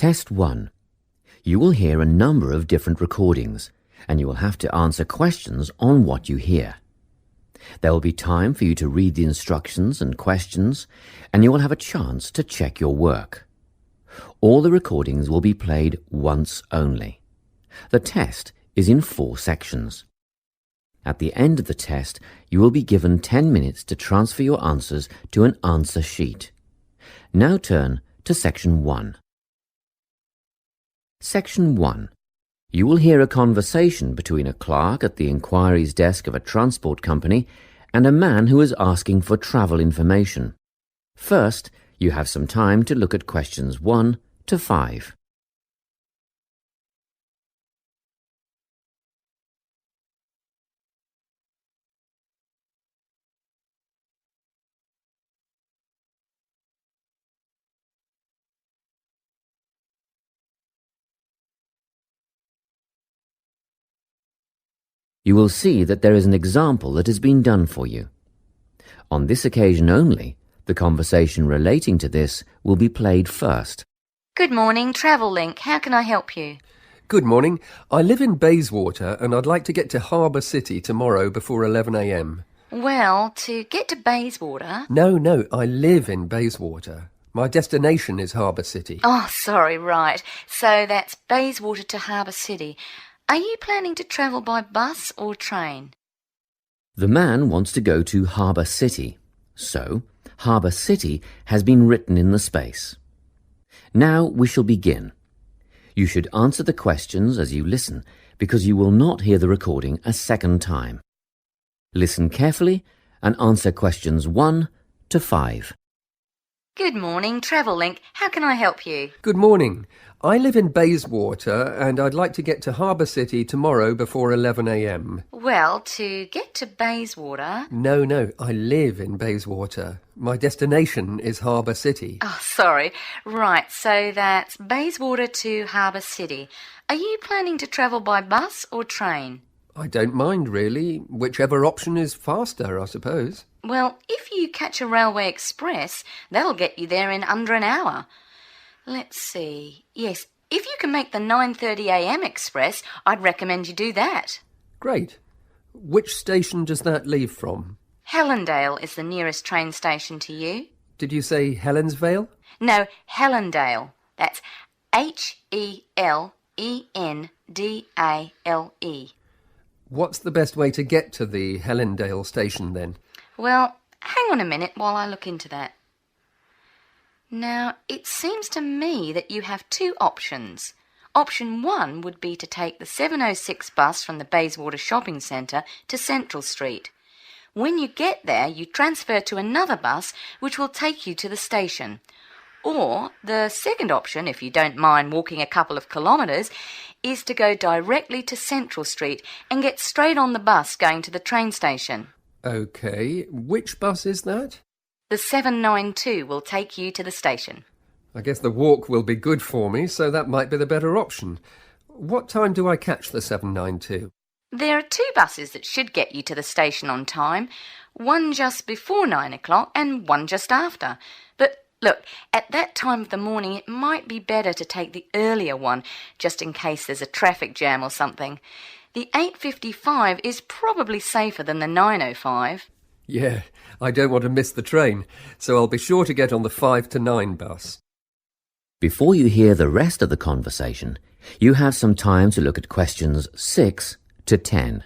Test 1. You will hear a number of different recordings, and you will have to answer questions on what you hear. There will be time for you to read the instructions and questions, and you will have a chance to check your work. All the recordings will be played once only. The test is in 4 sections. At the end of the test, you will be given 10 minutes to transfer your answers to an answer sheet. Now turn to Section 1. Section 1. You will hear a conversation between a clerk at the inquiries desk of a transport company and a man who is asking for travel information. First, you have some time to look at questions 1 to 5. You will see that there is an example that has been done for you. On this occasion only, the conversation relating to this will be played first. Good morning, Travellink. How can I help you? Good morning. I live in Bayswater and I'd like to get to Harbour City tomorrow before 11 a.m. Well, to get to Bayswater... No, I live in Bayswater. My destination is Harbour City. Oh, sorry, right. So that's Bayswater to Harbour City. Are you planning to travel by bus or train? The man wants to go to Harbour City, so Harbour City has been written in the space. Now we shall begin. You should answer the questions as you listen, because you will not hear the recording a second time. Listen carefully and answer questions 1 to 5. Good morning, Travellink. How can I help you? Good morning. I live in Bayswater and I'd like to get to Harbour City tomorrow before 11 a.m. Well, to get to Bayswater... No, I live in Bayswater. My destination is Harbour City. Oh, sorry. Right, so that's Bayswater to Harbour City. Are you planning to travel by bus or train? I don't mind, really. Whichever option is faster, I suppose. Well, if you catch a railway express, that'll get you there in under an hour. Let's see. Yes, if you can make the 9:30 a.m. express, I'd recommend you do that. Great. Which station does that leave from? Helendale is the nearest train station to you. Did you say Helensvale? No, Helendale. That's Helendale. What's the best way to get to the Helendale station then? Well, hang on a minute while I look into that. Now, it seems to me that you have 2 options. Option 1 would be to take the 7:06 bus from the Bayswater Shopping Centre to Central Street. When you get there, you transfer to another bus which will take you to the station. Or the second option, if you don't mind walking a couple of kilometres, is to go directly to Central Street and get straight on the bus going to the train station. OK, which bus is that? The 792 will take you to the station. I guess the walk will be good for me, so that might be the better option. What time do I catch the 792? There are 2 buses that should get you to the station on time, one just before 9 o'clock and one just after. But look, at that time of the morning it might be better to take the earlier one, just in case there's a traffic jam or something. The 8:55 is probably safer than the 9:05. Yeah, I don't want to miss the train, so I'll be sure to get on the 5 to 9 bus. Before you hear the rest of the conversation, you have some time to look at questions 6 to 10.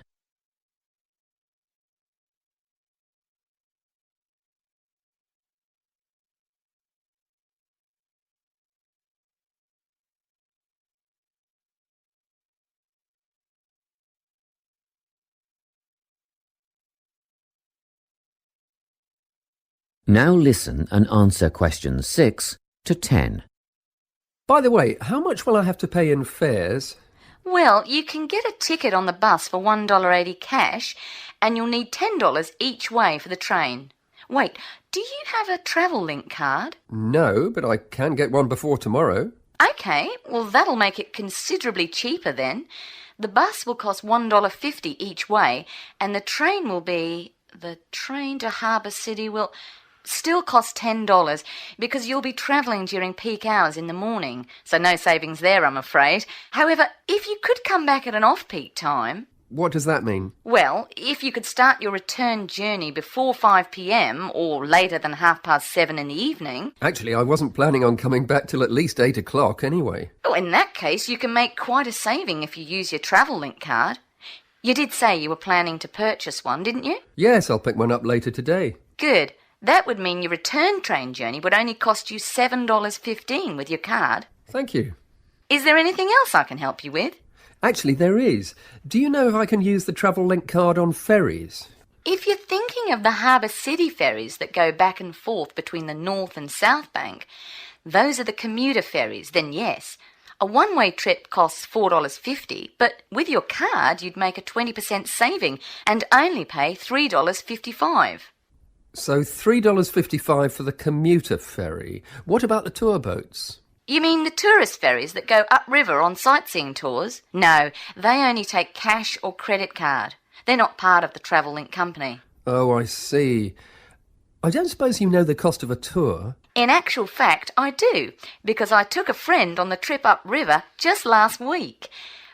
Now listen and answer questions 6 to 10. By the way, how much will I have to pay in fares? Well, you can get a ticket on the bus for $1.80 cash, and you'll need $10 each way for the train. Wait, do you have a Travellink card? No, but I can get one before tomorrow. OK, well that'll make it considerably cheaper then. The bus will cost $1.50 each way, and the train will be... The train to Harbour City will... Still costs $10 because you'll be travelling during peak hours in the morning, so no savings there, I'm afraid. However, if you could come back at an off-peak time... What does that mean? Well, if you could start your return journey before 5 p.m. or later than 7:30 in the evening... Actually, I wasn't planning on coming back till at least 8 o'clock anyway. Oh, in that case, you can make quite a saving if you use your Travel-Link card. You did say you were planning to purchase one, didn't you? Yes, I'll pick one up later today. Good. That would mean your return train journey would only cost you $7.15 with your card. Thank you. Is there anything else I can help you with? Actually, there is. Do you know if I can use the Travel-Link card on ferries? If you're thinking of the Harbour City ferries that go back and forth between the North and South Bank, those are the commuter ferries, then yes. A one-way trip costs $4.50, but with your card you'd make a 20% saving and only pay $3.55. So $3.55 for the commuter ferry. What about the tour boats? You mean the tourist ferries that go upriver on sightseeing tours? No, they only take cash or credit card. They're not part of the Travel-Link company. Oh, I see. I don't suppose you know the cost of a tour? In actual fact, I do, because I took a friend on the trip upriver just last week.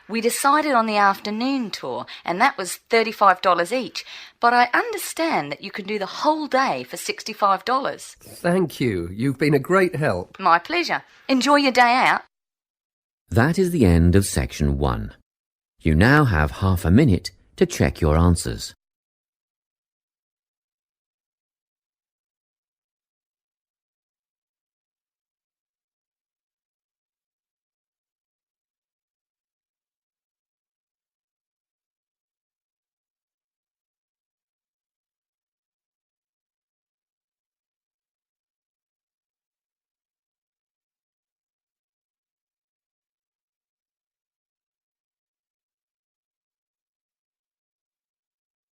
We decided on the afternoon tour, and that was $35 each, but I understand that you can do the whole day for $65. Thank you. You've been a great help. My pleasure. Enjoy your day out. That is the end of section 1. You now have half a minute to check your answers.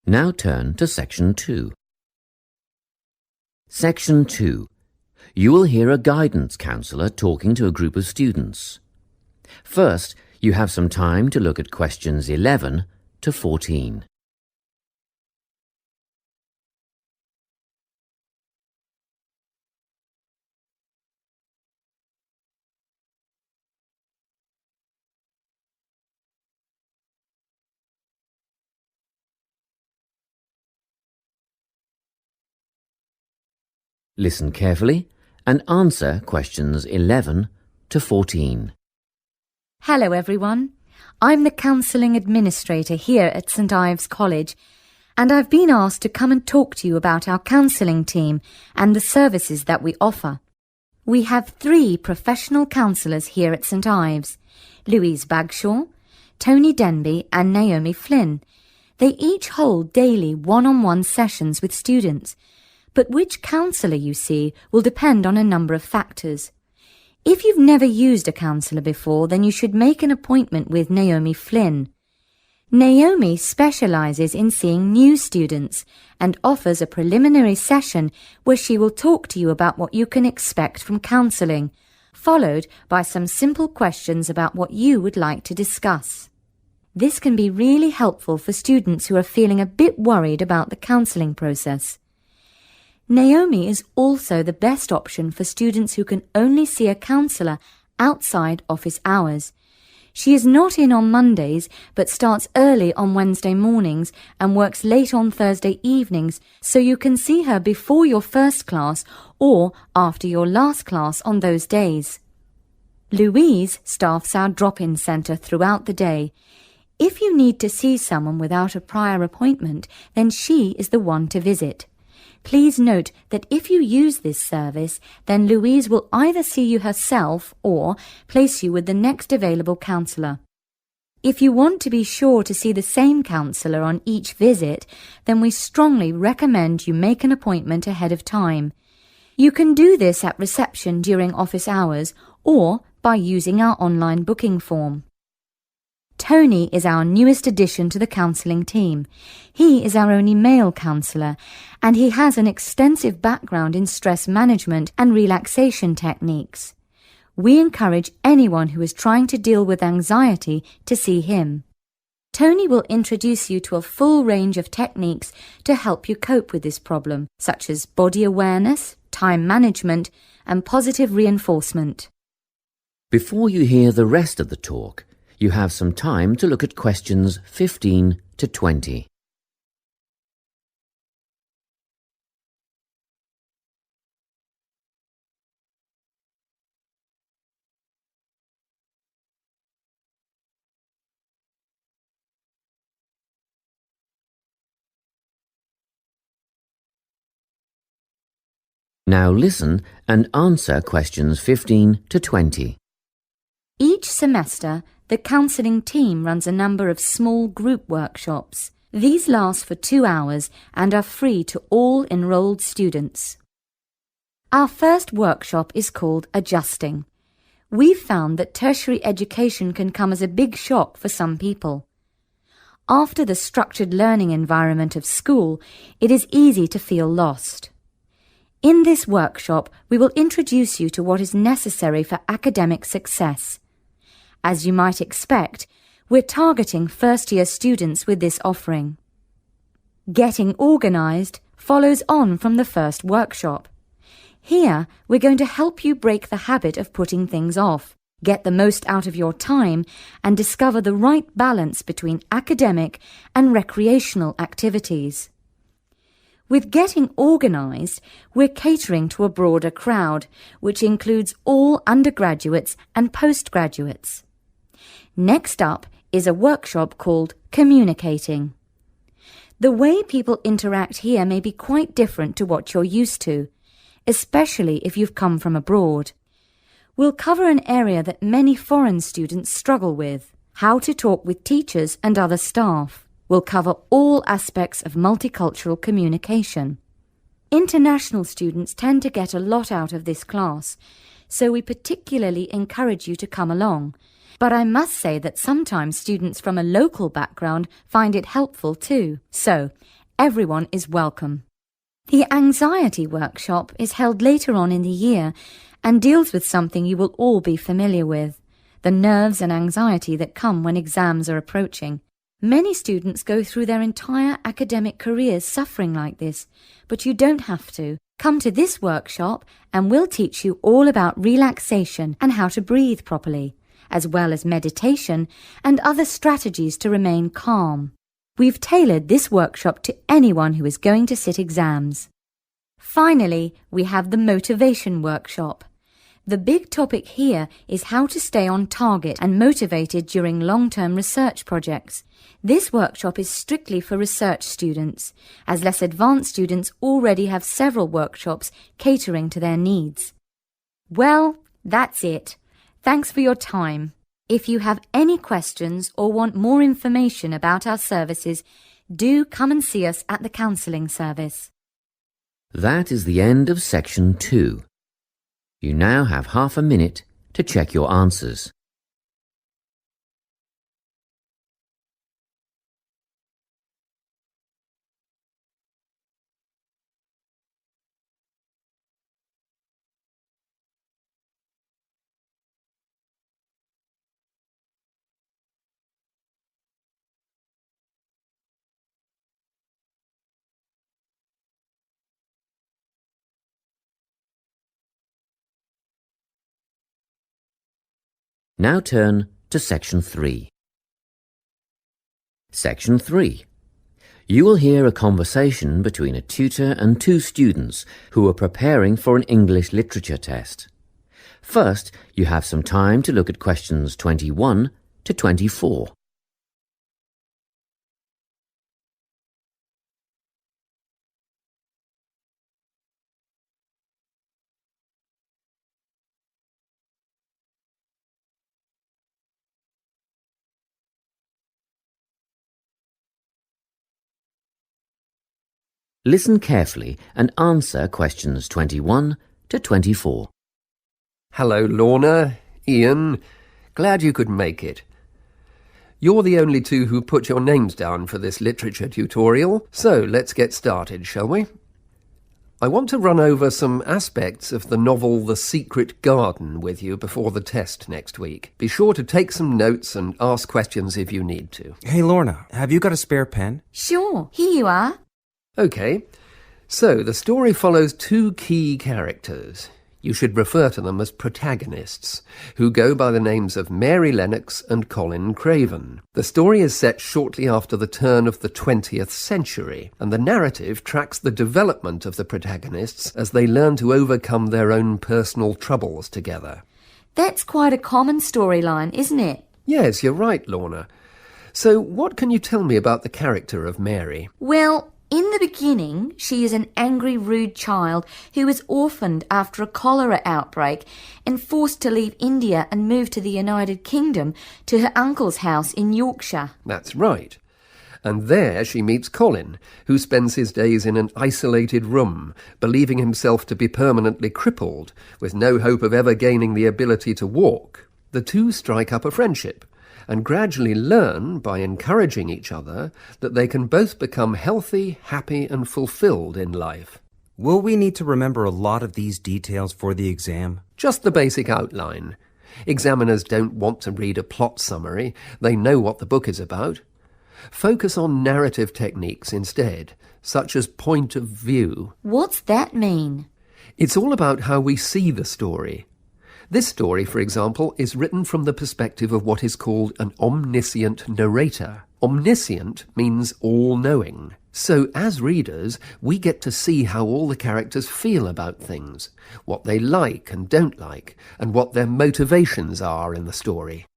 Now turn to section 2. Section 2. You will hear a guidance counsellor talking to a group of students. First, you have some time to look at questions 11 to 14. Listen carefully and answer questions 11 to 14. Hello everyone. I'm the Counselling Administrator here at St Ives College, and I've been asked to come and talk to you about our counselling team and the services that we offer. We have 3 professional counsellors here at St Ives, Louise Bagshaw, Tony Denby and Naomi Flynn. They each hold daily one-on-one sessions with students, but which counsellor you see will depend on a number of factors. If you've never used a counsellor before, then you should make an appointment with Naomi Flynn. Naomi specialises in seeing new students and offers a preliminary session where she will talk to you about what you can expect from counselling, followed by some simple questions about what you would like to discuss. This can be really helpful for students who are feeling a bit worried about the counselling process. Naomi is also the best option for students who can only see a counsellor outside office hours. She is not in on Mondays, but starts early on Wednesday mornings and works late on Thursday evenings, so you can see her before your first class or after your last class on those days. Louise staffs our drop-in centre throughout the day. If you need to see someone without a prior appointment, then she is the one to visit. Please note that if you use this service, then Louise will either see you herself or place you with the next available counsellor. If you want to be sure to see the same counsellor on each visit, then we strongly recommend you make an appointment ahead of time. You can do this at reception during office hours or by using our online booking form. Tony is our newest addition to the counselling team. He is our only male counsellor, and he has an extensive background in stress management and relaxation techniques. We encourage anyone who is trying to deal with anxiety to see him. Tony will introduce you to a full range of techniques to help you cope with this problem, such as body awareness, time management, and positive reinforcement. Before you hear the rest of the talk, you have some time to look at questions 15 to 20. Now listen and answer questions 15 to 20. Each semester, the counselling team runs a number of small group workshops. These last for 2 hours and are free to all enrolled students. Our first workshop is called Adjusting. We've found that tertiary education can come as a big shock for some people. After the structured learning environment of school, it is easy to feel lost. In this workshop, we will introduce you to what is necessary for academic success. As you might expect, we're targeting first-year students with this offering. Getting organised follows on from the first workshop. Here, we're going to help you break the habit of putting things off, get the most out of your time, and discover the right balance between academic and recreational activities. With Getting Organised, we're catering to a broader crowd, which includes all undergraduates and postgraduates. Next up is a workshop called Communicating. The way people interact here may be quite different to what you're used to, especially if you've come from abroad. We'll cover an area that many foreign students struggle with: how to talk with teachers and other staff. We'll cover all aspects of multicultural communication. International students tend to get a lot out of this class, so we particularly encourage you to come along. But I must say that sometimes students from a local background find it helpful too, so everyone is welcome. The anxiety workshop is held later on in the year and deals with something you will all be familiar with: the nerves and anxiety that come when exams are approaching. Many students go through their entire academic careers suffering like this, but you don't have to. Come to this workshop and we'll teach you all about relaxation and how to breathe properly, as well as meditation and other strategies to remain calm. We've tailored this workshop to anyone who is going to sit exams. Finally, we have the motivation workshop. The big topic here is how to stay on target and motivated during long-term research projects. This workshop is strictly for research students, as less advanced students already have several workshops catering to their needs. Well, that's it. Thanks for your time. If you have any questions or want more information about our services, do come and see us at the counselling service. That is the end of section 2. You now have half a minute to check your answers. Now turn to Section 3. Section 3. You will hear a conversation between a tutor and 2 students who are preparing for an English literature test. First, you have some time to look at questions 21 to 24. Listen carefully and answer questions 21 to 24. Hello, Lorna, Ian. Glad you could make it. You're the only 2 who put your names down for this literature tutorial, so let's get started, shall we? I want to run over some aspects of the novel The Secret Garden with you before the test next week. Be sure to take some notes and ask questions if you need to. Hey, Lorna, have you got a spare pen? Sure, here you are. OK, so the story follows two key characters. You should refer to them as protagonists, who go by the names of Mary Lennox and Colin Craven. The story is set shortly after the turn of the 20th century, and the narrative tracks the development of the protagonists as they learn to overcome their own personal troubles together. That's quite a common storyline, isn't it? Yes, you're right, Lorna. So what can you tell me about the character of Mary? Well, in the beginning, she is an angry, rude child who was orphaned after a cholera outbreak and forced to leave India and move to the United Kingdom to her uncle's house in Yorkshire. That's right. And there she meets Colin, who spends his days in an isolated room, believing himself to be permanently crippled, with no hope of ever gaining the ability to walk. The two strike up a friendship, and gradually learn, by encouraging each other, that they can both become healthy, happy and fulfilled in life. Will we need to remember a lot of these details for the exam? Just the basic outline. Examiners don't want to read a plot summary. They know what the book is about. Focus on narrative techniques instead, such as point of view. What's that mean? It's all about how we see the story. This story, for example, is written from the perspective of what is called an omniscient narrator. Omniscient means all-knowing. So, as readers, we get to see how all the characters feel about things, what they like and don't like, and what their motivations are in the story.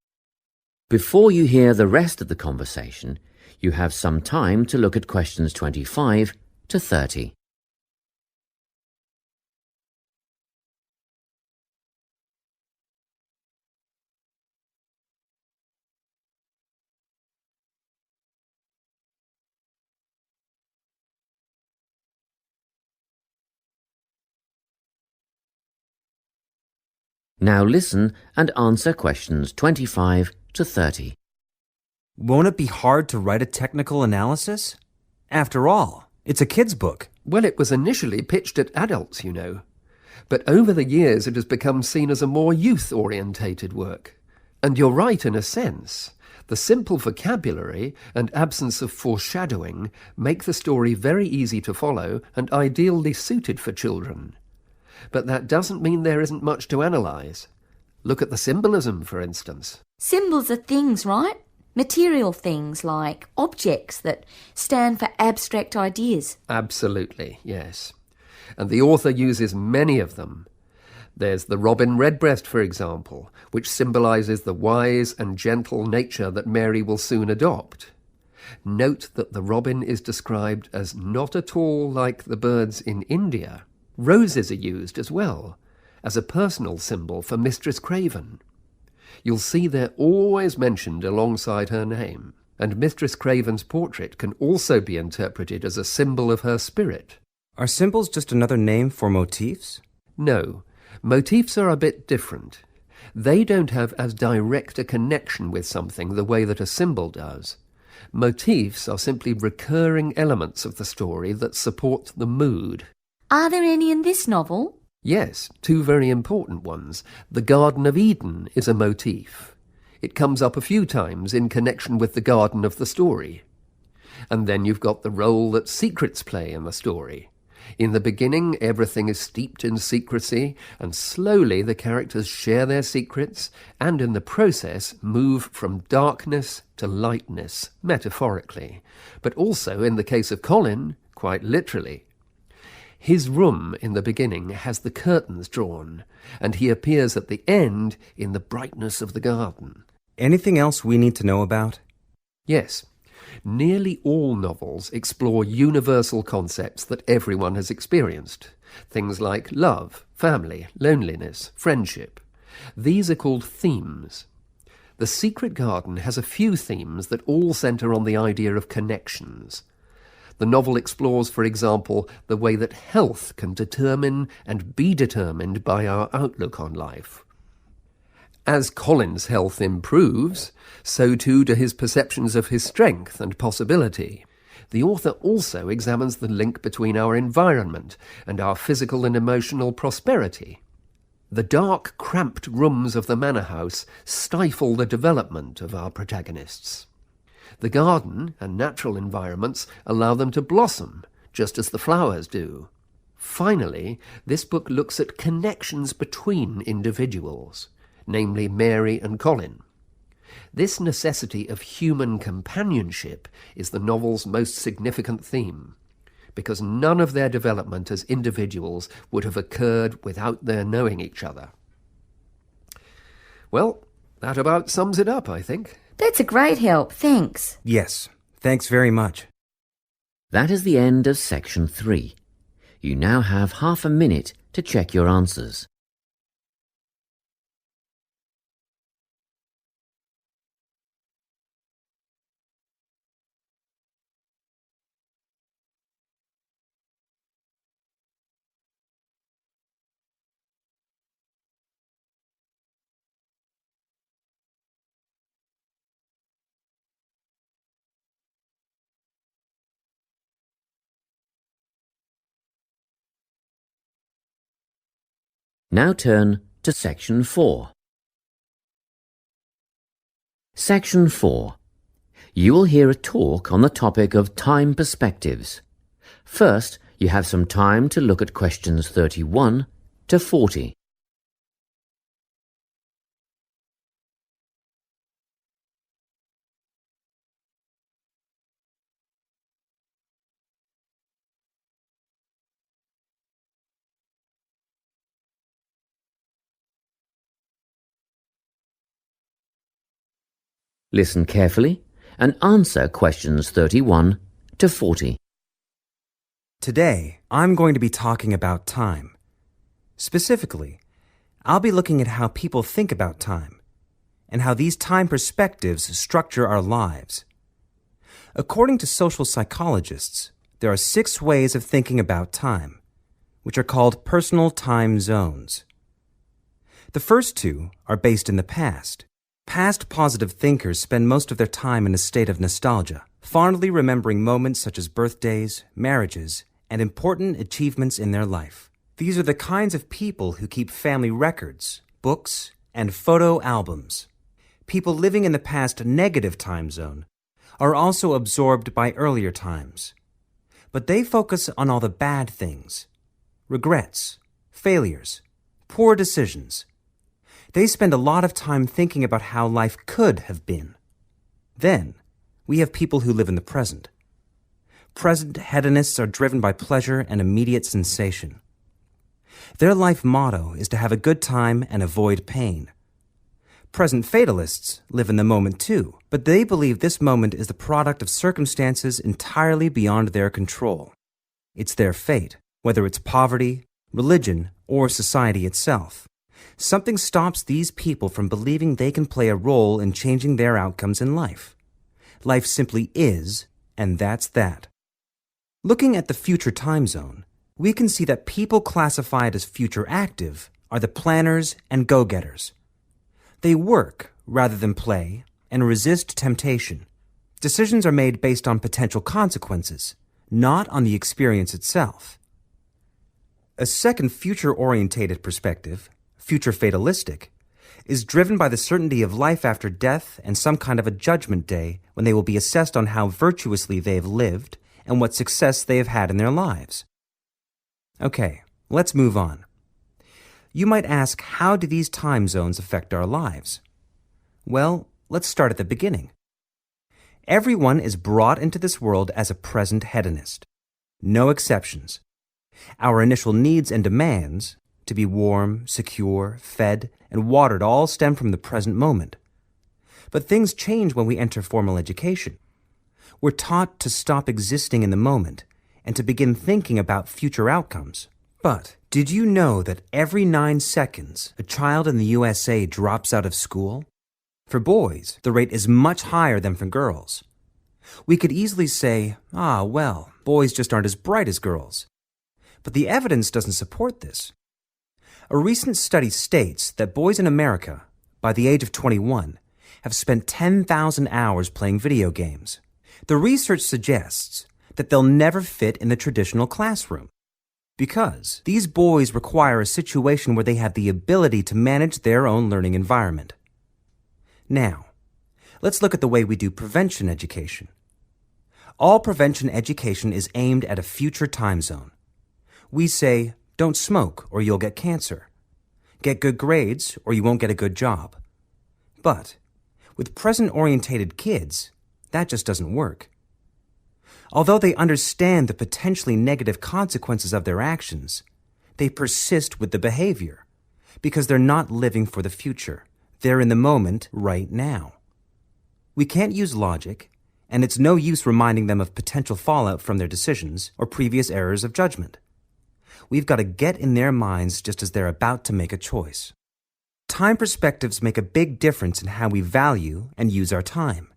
Before you hear the rest of the conversation, you have some time to look at questions 25 to 30. Now listen and answer questions 25 to 30. Won't it be hard to write a technical analysis? After all, it's a kid's book. Well, it was initially pitched at adults, you know. But over the years it has become seen as a more youth-orientated work. And you're right in a sense. The simple vocabulary and absence of foreshadowing make the story very easy to follow and ideally suited for children. But that doesn't mean there isn't much to analyse. Look at the symbolism, for instance. Symbols are things, right? Material things like objects that stand for abstract ideas. Absolutely, yes. And the author uses many of them. There's the robin redbreast, for example, which symbolises the wise and gentle nature that Mary will soon adopt. Note that the robin is described as not at all like the birds in India. Roses are used as well, as a personal symbol for Mistress Craven. You'll see they're always mentioned alongside her name, and Mistress Craven's portrait can also be interpreted as a symbol of her spirit. Are symbols just another name for motifs? No, motifs are a bit different. They don't have as direct a connection with something the way that a symbol does. Motifs are simply recurring elements of the story that support the mood. Are there any in this novel? Yes, two very important ones. The Garden of Eden is a motif. It comes up a few times in connection with the garden of the story. And then you've got the role that secrets play in the story. In the beginning, everything is steeped in secrecy, and slowly the characters share their secrets, and in the process move from darkness to lightness, metaphorically, but also, in the case of Colin, quite literally. His room in the beginning has the curtains drawn, and he appears at the end in the brightness of the garden. Anything else we need to know about? Yes. Nearly all novels explore universal concepts that everyone has experienced. Things like love, family, loneliness, friendship. These are called themes. The Secret Garden has a few themes that all centre on the idea of connections. The novel explores, for example, the way that health can determine and be determined by our outlook on life. As Colin's health improves, so too do his perceptions of his strength and possibility. The author also examines the link between our environment and our physical and emotional prosperity. The dark, cramped rooms of the manor house stifle the development of our protagonists. The garden and natural environments allow them to blossom, just as the flowers do. Finally, this book looks at connections between individuals, namely Mary and Colin. This necessity of human companionship is the novel's most significant theme, because none of their development as individuals would have occurred without their knowing each other. Well, that about sums it up, I think. That's a great help, thanks. Yes, thanks very much. That is the end of section 3. You now have half a minute to check your answers. Now turn to Section 4. Section 4. You will hear a talk on the topic of time perspectives. First, you have some time to look at questions 31 to 40. Listen carefully and answer questions 31 to 40. Today, I'm going to be talking about time. Specifically, I'll be looking at how people think about time and how these time perspectives structure our lives. According to social psychologists, there are 6 ways of thinking about time, which are called personal time zones. The first 2 are based in the past. Past positive thinkers spend most of their time in a state of nostalgia, fondly remembering moments such as birthdays, marriages, and important achievements in their life. These are the kinds of people who keep family records, books, and photo albums. People living in the past negative time zone are also absorbed by earlier times, but they focus on all the bad things, regrets, failures, poor decisions. They spend a lot of time thinking about how life could have been. Then, we have people who live in the present. Present hedonists are driven by pleasure and immediate sensation. Their life motto is to have a good time and avoid pain. Present fatalists live in the moment too, but they believe this moment is the product of circumstances entirely beyond their control. It's their fate, whether it's poverty, religion, or society itself. Something stops these people from believing they can play a role in changing their outcomes in life. Life simply is, and that's that. Looking at the future time zone, we can see that people classified as future active are the planners and go-getters. They work rather than play and resist temptation. Decisions are made based on potential consequences, not on the experience itself. A second future-orientated perspective, future fatalistic, is driven by the certainty of life after death and some kind of a judgment day when they will be assessed on how virtuously they have lived and what success they have had in their lives. Okay, let's move on. You might ask, how do these time zones affect our lives? Well, let's start at the beginning. Everyone is brought into this world as a present hedonist. No exceptions. Our initial needs and demands, to be warm, secure, fed, and watered, all stem from the present moment. But things change when we enter formal education. We're taught to stop existing in the moment and to begin thinking about future outcomes. But did you know that every 9 seconds a child in the USA drops out of school? For boys, the rate is much higher than for girls. We could easily say, well, boys just aren't as bright as girls. But the evidence doesn't support this. A recent study states that boys in America, by the age of 21, have spent 10,000 hours playing video games. The research suggests that they'll never fit in the traditional classroom because these boys require a situation where they have the ability to manage their own learning environment. Now, let's look at the way we do prevention education. All prevention education is aimed at a future time zone. We say, don't smoke or you'll get cancer. Get good grades or you won't get a good job. But with present-orientated kids, that just doesn't work. Although they understand the potentially negative consequences of their actions, they persist with the behavior because they're not living for the future. They're in the moment right now. We can't use logic, and it's no use reminding them of potential fallout from their decisions or previous errors of judgment. We've got to get in their minds just as they're about to make a choice. Time perspectives make a big difference in how we value and use our time.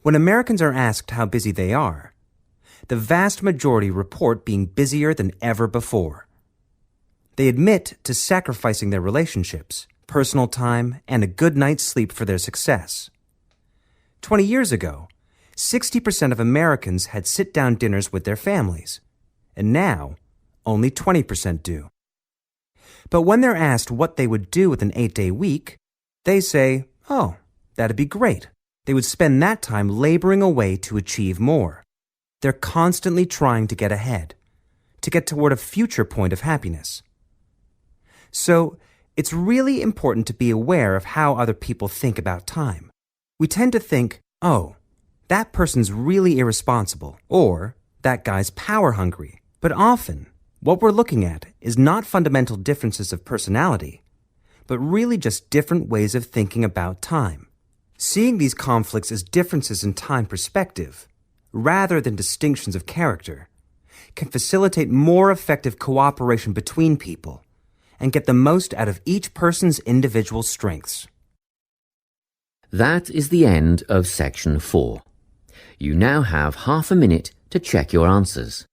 When Americans are asked how busy they are, the vast majority report being busier than ever before. They admit to sacrificing their relationships, personal time, and a good night's sleep for their success. 20 years ago, 60% of Americans had sit-down dinners with their families, and now only 20% do. But when they're asked what they would do with an 8-day week, they say, oh, that'd be great. They would spend that time laboring away to achieve more. They're constantly trying to get ahead, to get toward a future point of happiness. So, it's really important to be aware of how other people think about time. We tend to think, oh, that person's really irresponsible, or that guy's power hungry. But often, what we're looking at is not fundamental differences of personality, but really just different ways of thinking about time. Seeing these conflicts as differences in time perspective, rather than distinctions of character, can facilitate more effective cooperation between people and get the most out of each person's individual strengths. That is the end of section 4. You now have half a minute to check your answers.